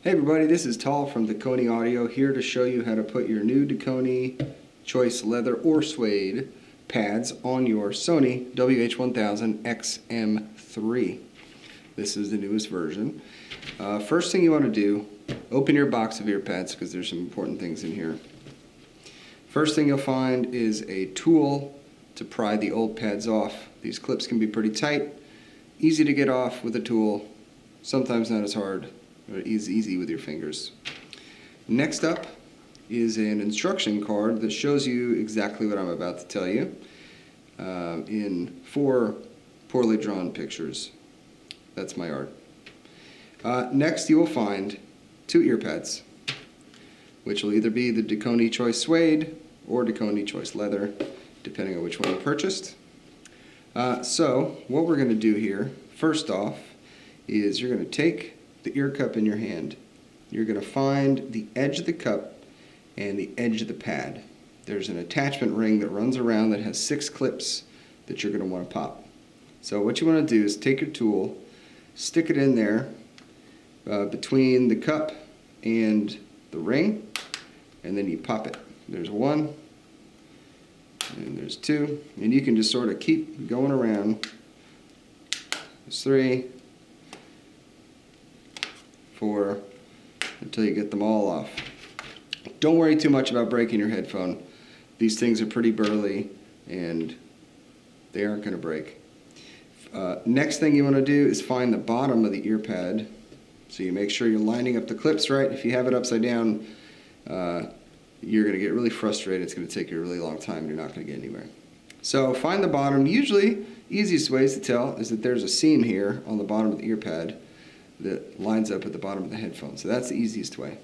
Hey everybody, this is Tal from Dekoni Audio, here to show you how to put your new Dekoni Choice Leather or Suede pads on your Sony WH1000XM3. This is the newest version. First thing you want to do, open your box of ear pads because there's some important things in here. First thing you'll find is a tool to pry the old pads off. These clips can be pretty tight, easy to get off with a tool, sometimes not as hard. Or easy with your fingers. Next up is an instruction card that shows you exactly what I'm about to tell you in 4 poorly drawn pictures. That's my art. Next you will find 2 ear pads, which will either be the Dekoni Choice Suede or Dekoni Choice Leather, depending on which one you purchased. So what we're going to do here, first off, is you're going to take the ear cup in your hand. You're going to find the edge of the cup and the edge of the pad. There's an attachment ring that runs around that has 6 clips that you're going to want to pop. So what you want to do is take your tool, stick it in there between the cup and the ring, and then you pop it. There's 1, and there's 2, and you can just sort of keep going around. There's 3, 4, until you get them all off. Don't worry too much about breaking your headphone. These things are pretty burly and they aren't going to break. Next thing you want to do is find the bottom of the ear pad. So you make sure you're lining up the clips right. If you have it upside down, you're going to get really frustrated. It's going to take you a really long time and you're not going to get anywhere. So find the bottom. Usually, easiest ways to tell is that there's a seam here on the bottom of the ear pad that lines up at the bottom of the headphone. So that's the easiest way.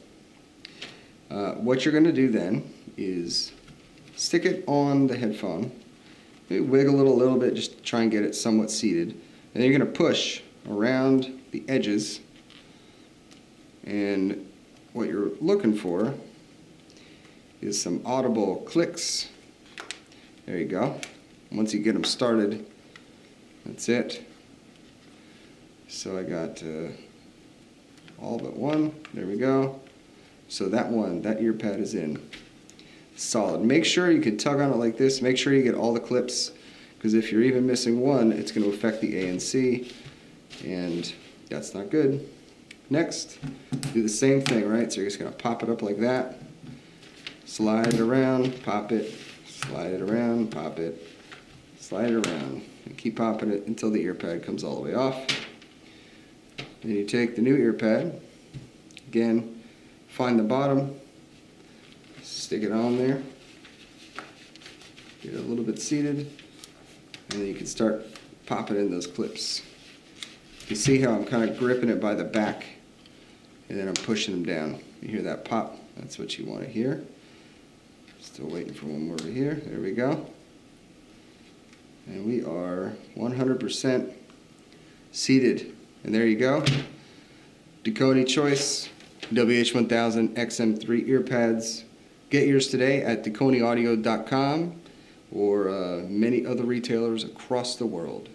What you're going to do then is stick it on the headphone, maybe wiggle it a little bit just to try and get it somewhat seated, and then you're going to push around the edges, and what you're looking for is some audible clicks. There you go. Once you get them started, that's it. So I got all but 1. There we go. So that ear pad is in. Solid. Make sure you can tug on it like this. Make sure you get all the clips, because if you're even missing one, it's going to affect the A and C, and that's not good. Next, do the same thing, right? So you're just going to pop it up like that. Slide it around, pop it, slide it around, pop it, slide it around, and keep popping it until the ear pad comes all the way off. Then you take the new ear pad, again, find the bottom, stick it on there, get it a little bit seated, and then you can start popping in those clips. You can see how I'm kind of gripping it by the back, and then I'm pushing them down. You hear that pop? That's what you want to hear. Still waiting for one more over here. There we go. And we are 100% seated. And there you go. Dekoni Choice WH1000XM3 ear pads. Get yours today at dekoniaudio.com or many other retailers across the world.